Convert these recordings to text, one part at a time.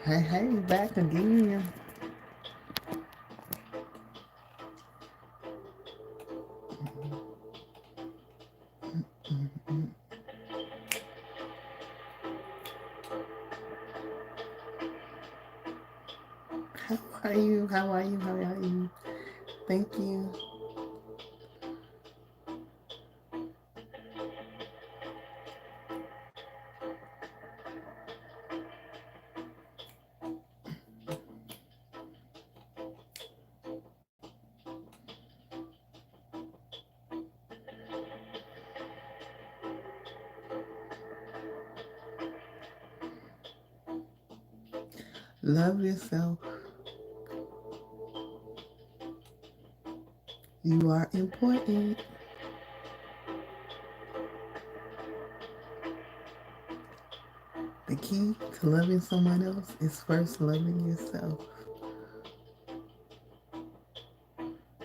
Hey, back again. How are you? How are you? How are you? Thank you. Love yourself. You are important. The key to loving someone else is first loving yourself.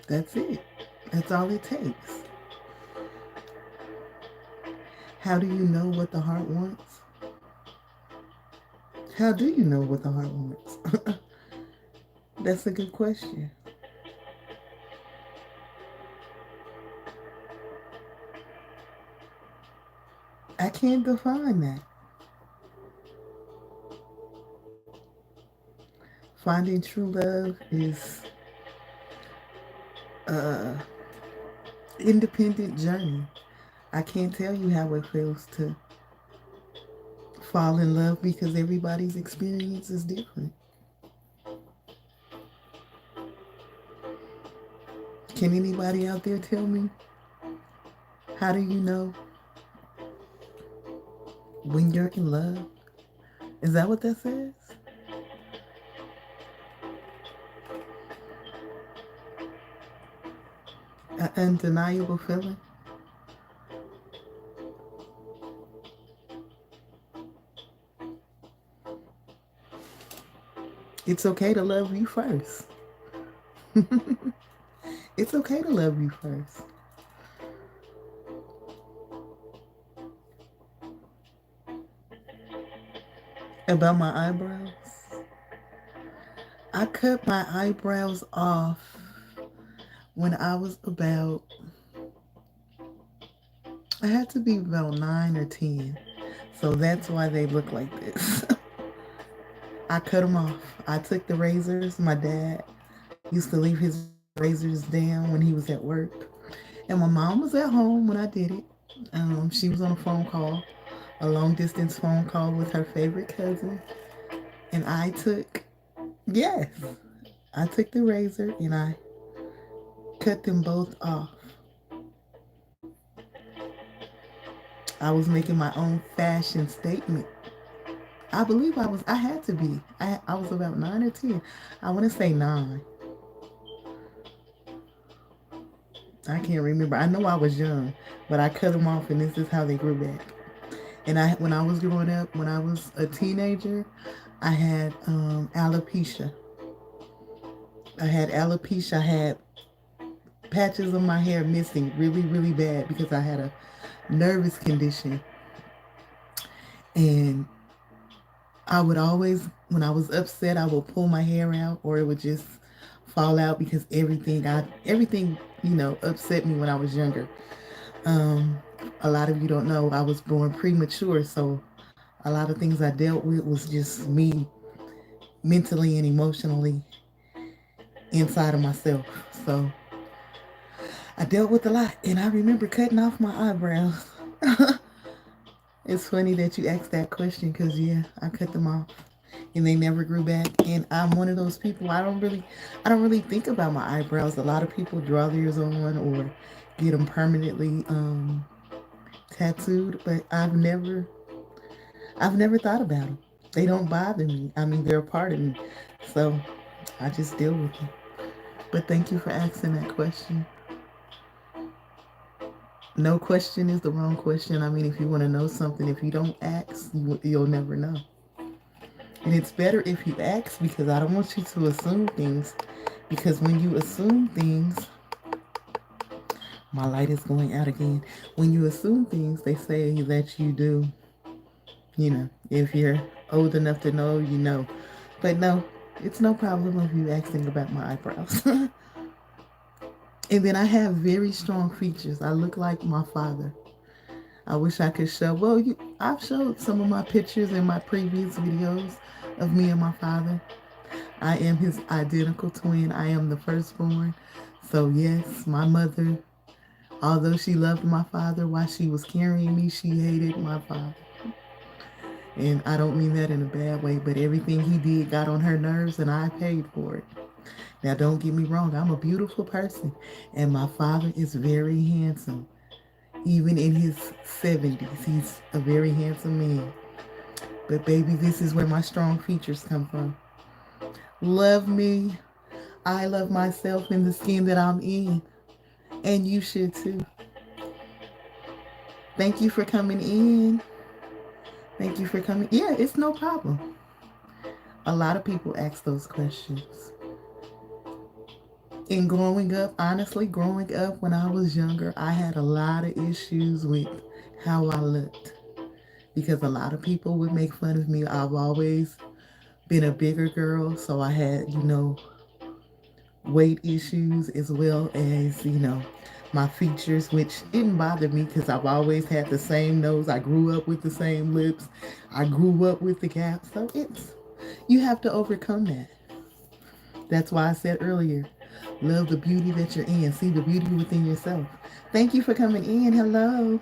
That's it. That's all it takes. How do you know what the heart wants? How do you know what the heart wants? That's a good question. I can't define that. Finding true love is a independent journey. I can't tell you how it feels to fall in love because everybody's experience is different. Can anybody out there tell me, how do you know when you're in love? Is that what that says? An undeniable feeling? It's okay to love you first. It's okay to love you first. About my eyebrows? I cut my eyebrows off when I was about, I had to be about 9 or 10. So that's why they look like this. I cut them off. I took the razors. My dad used to leave his razors down when he was at work. And my mom was at home when I did it. She was on a phone call, a long distance phone call with her favorite cousin. And yes, I took the razor and I cut them both off. I was making my own fashion statement. I believe I had to be. I was about 9 or 10. I want to say 9. I can't remember. I know I was young, but I cut them off and this is how they grew back. And when I was growing up, when I was a teenager, I had alopecia. I had alopecia. I had patches of my hair missing really, really bad because I had a nervous condition. And I would always, when I was upset, I would pull my hair out or it would just fall out because everything, upset me when I was younger. Um, a lot of you don't know I was born premature, so a lot of things I dealt with was just me mentally and emotionally inside of myself. So I dealt with a lot, and I remember cutting off my eyebrows. It's funny that you asked that question because yeah, I cut them off and they never grew back. And I'm one of those people. I don't really think about my eyebrows. A lot of people draw theirs on or get them permanently tattooed, but I've never thought about them. They don't bother me. I mean, they're a part of me, so I just deal with them. But thank you for asking that question. No question is the wrong question. I mean, if you want to know something, if you don't ask, you'll never know. And it's better if you ask because I don't want you to assume things. Because when you assume things, my light is going out again. When you assume things, they say that you do, if you're old enough to know, you know But no, it's no problem of you asking about my eyebrows. And then I have very strong features. I look like my father. I wish I could show. Well, I've showed some of my pictures in my previous videos of me and my father. I am his identical twin. I am the firstborn. So yes, my mother, although she loved my father while she was carrying me, she hated my father. And I don't mean that in a bad way, but everything he did got on her nerves and I paid for it. Now, don't get me wrong, I'm a beautiful person, and my father is very handsome. Even in his 70s, he's a very handsome man. But, baby, this is where my strong features come from. Love me. I love myself in the skin that I'm in, and you should too. Thank you for coming in. Thank you for coming. Yeah, it's no problem. A lot of people ask those questions. And growing up, honestly, growing up when I was younger, I had a lot of issues with how I looked because a lot of people would make fun of me. I've always been a bigger girl, so I had, weight issues as well as, my features, which didn't bother me because I've always had the same nose. I grew up with the same lips. I grew up with the gap. So you have to overcome that. That's why I said earlier, love the beauty that you're in. See the beauty within yourself. Thank you for coming in. Hello.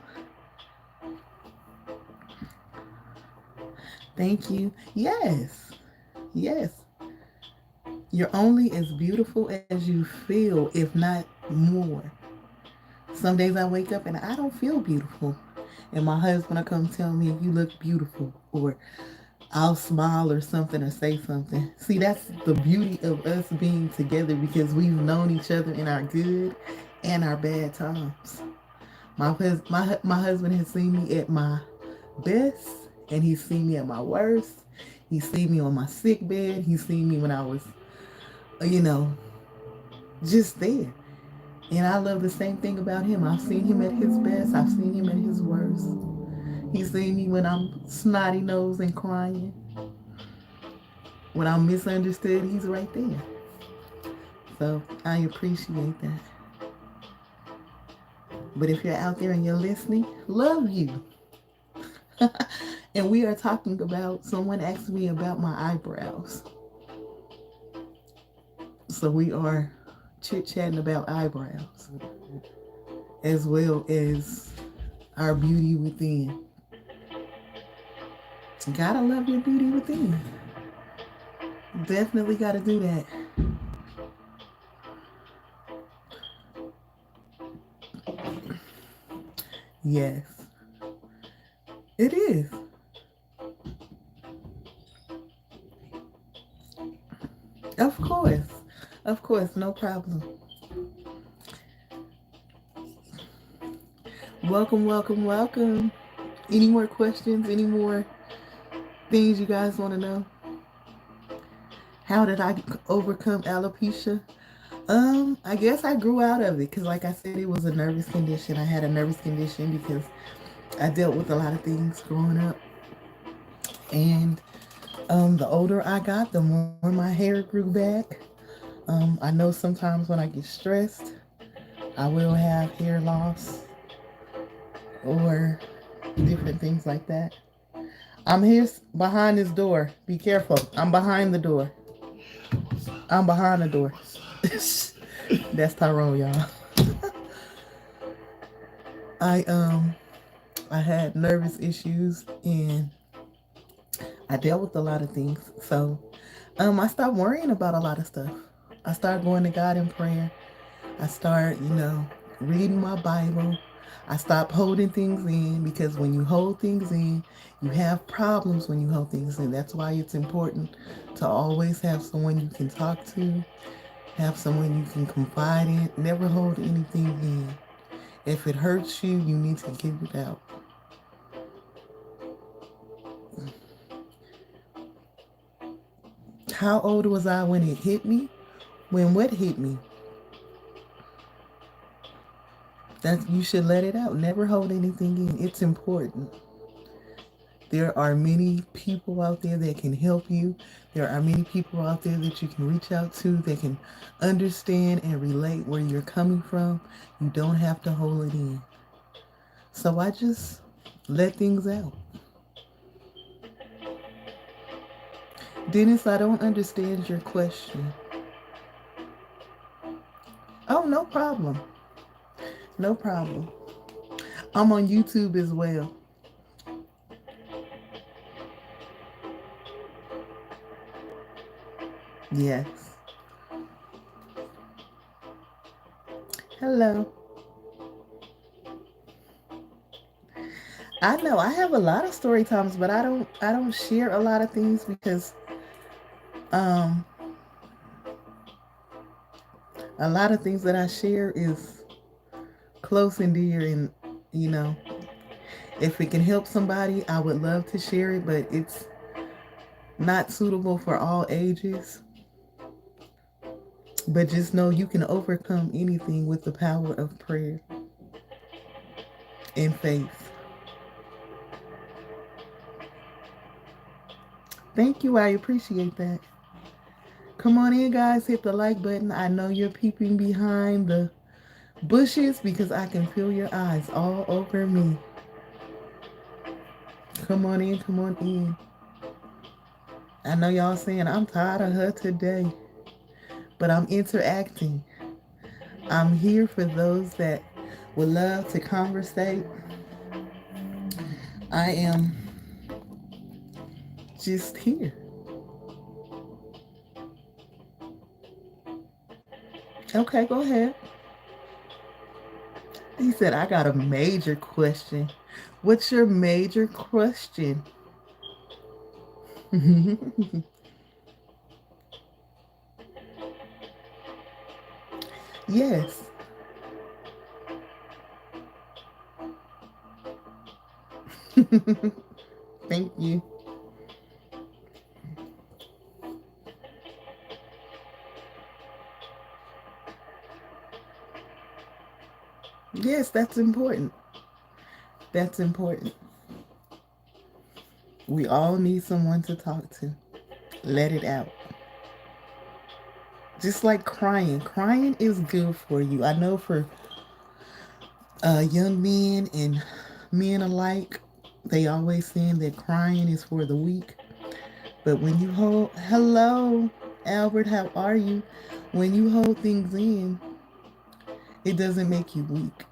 Thank you. Yes. Yes. You're only as beautiful as you feel, if not more. Some days I wake up and I don't feel beautiful. And my husband will come tell me, you look beautiful. Or I'll smile or something or say something. See, that's the beauty of us being together because we've known each other in our good and our bad times. My husband has seen me at my best and he's seen me at my worst. He's seen me on my sick bed. He's seen me when I was, you know, just there. And I love the same thing about him. I've seen him at his best. I've seen him at his worst. He's seen me when I'm snotty nosed and crying. When I'm misunderstood, he's right there. So I appreciate that. But if you're out there and you're listening, love you. And we are talking about, someone asked me about my eyebrows. So we are chit-chatting about eyebrows as well as our beauty within. Gotta love your beauty within. Definitely gotta do that. Yes. It is. Of course. Of course, no problem. Welcome, welcome, welcome. Any more questions? Any more things you guys want to know? How did I overcome alopecia? I guess I grew out of it because, like I said, it was a nervous condition. I had a nervous condition because I dealt with a lot of things growing up. And the older I got, the more my hair grew back. I know sometimes when I get stressed, I will have hair loss or different things like that. I'm here behind this door. Be careful. I'm behind the door. I'm behind the door. That's Tyrone, y'all. I had nervous issues and I dealt with a lot of things. So I stopped worrying about a lot of stuff. I started going to God in prayer. I started, reading my Bible. I stopped holding things in because when you hold things in, you have problems when you hold things in. That's why it's important to always have someone you can talk to, have someone you can confide in. Never hold anything in. If it hurts you, you need to get it out. How old was I when it hit me? When what hit me? That you should let it out. Never hold anything in. It's important. There are many people out there that can help you. There are many people out there that you can reach out to that can understand and relate where you're coming from. You don't have to hold it in. So I just let things out. Dennis, I don't understand your question. Oh, no problem. No problem. I'm on YouTube as well. Yes. Hello. I know I have a lot of story times, but I don't share a lot of things because um a lot of things that I share is close and dear, and you know, if it can help somebody, I would love to share it, but it's not suitable for all ages. But just know you can overcome anything with the power of prayer and faith. Thank you. I appreciate that. Come on in, guys. Hit the like button. I know you're peeping behind the bushes because I can feel your eyes all over me. Come on in. Come on in. I know y'all saying I'm tired of her today, but I'm interacting. I'm here for those that would love to conversate. I am just here. Okay, go ahead. He said, I got a major question. What's your major question? Yes. Thank you. Yes, that's important. That's important. We all need someone to talk to. Let it out. Just like crying. Crying is good for you. I know for young men and men alike, they always saying that crying is for the weak. But when you hold, hello, Albert, how are you? When you hold things in, it doesn't make you weak.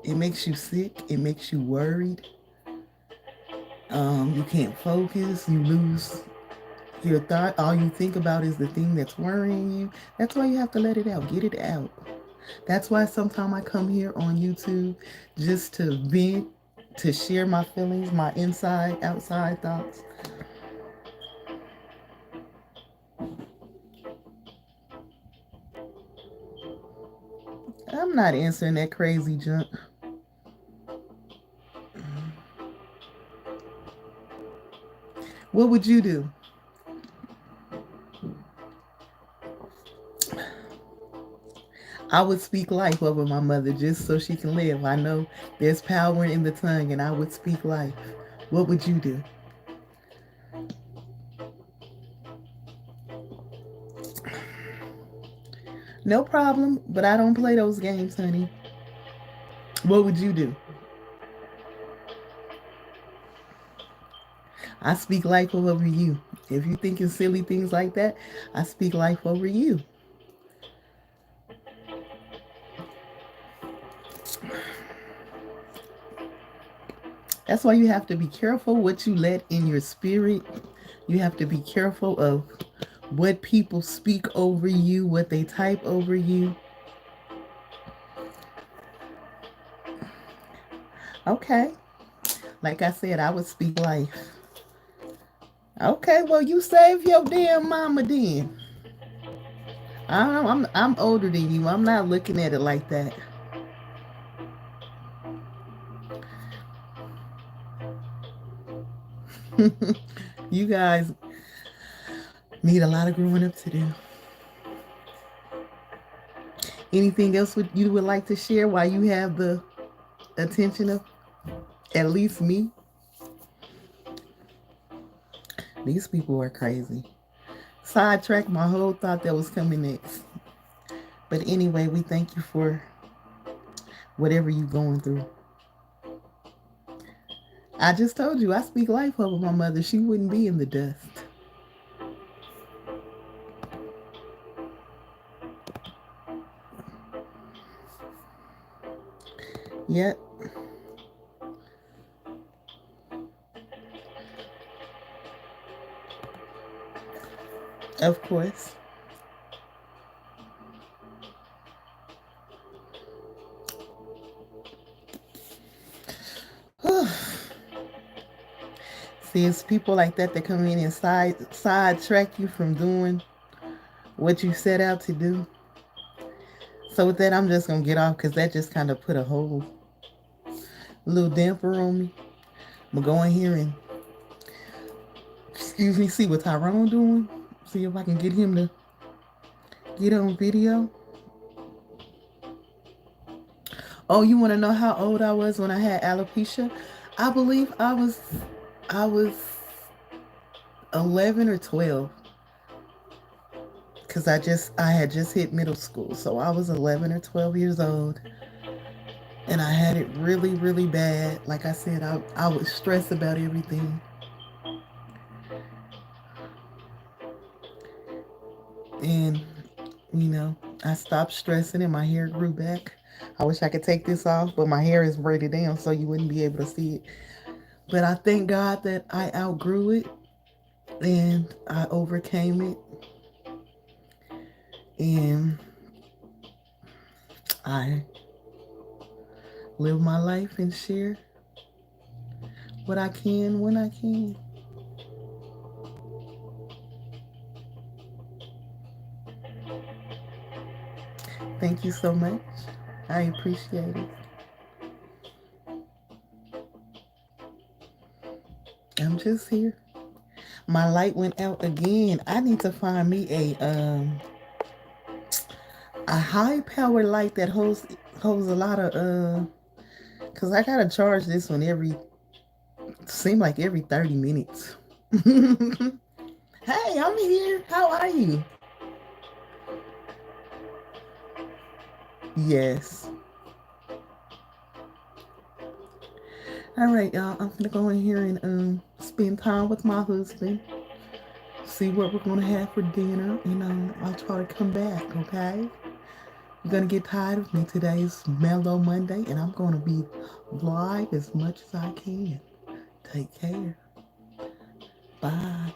It makes you sick. It makes you worried. You can't focus. You lose your thought. All you think about is the thing that's worrying you. That's why you have to let it out. Get it out. That's why sometimes I come here on YouTube just to vent, to share my feelings, my inside, outside thoughts. I'm not answering that crazy junk. What would you do? I would speak life over my mother just so she can live. I know there's power in the tongue, and I would speak life. What would you do? No problem, but I don't play those games, honey. What would you do? I speak life over you. If you thinking silly things like that, I speak life over you. That's why you have to be careful what you let in your spirit. You have to be careful of what people speak over you, what they type over you. Okay. Like I said, I would speak life. Okay, well you save your damn mama then. I'm older than you. I'm not looking at it like that. You guys need a lot of growing up to do. Anything else you would like to share while you have the attention of at least me? These people are crazy. Sidetrack my whole thought that was coming next. But anyway, we thank you for whatever you're going through. I just told you I speak life over my mother. She wouldn't be in the dust. Yep, of course. See, it's people like that that come in and sidetrack you from doing what you set out to do. So with that, I'm just gonna get off because that just kind of put a whole little damper on me. I'm gonna go in here and excuse me, see what Tyrone doing. See if I can get him to get on video. Oh, you want to know how old I was when I had alopecia? I believe I was 11 or 12 because I had just hit middle school, so I was 11 or 12 years old, and I had it really really bad. Like I said, I would stress about everything, and you know I stopped stressing and my hair grew back. I wish I could take this off, but my hair is braided down so you wouldn't be able to see it. But I thank God that I outgrew it and I overcame it, and I live my life and share what I can when I can. Thank you so much. I appreciate it. I'm just here. My light went out again. I need to find me a high power light that holds a lot of cuz I got to charge this one every seem like every 30 minutes. Hey, I'm here. How are you? Yes. All right, y'all. I'm gonna go in here and spend time with my husband. See what we're gonna have for dinner, and I'll try to come back. Okay. You're gonna get tired of me. Today's Mellow Monday, and I'm gonna be live as much as I can. Take care. Bye.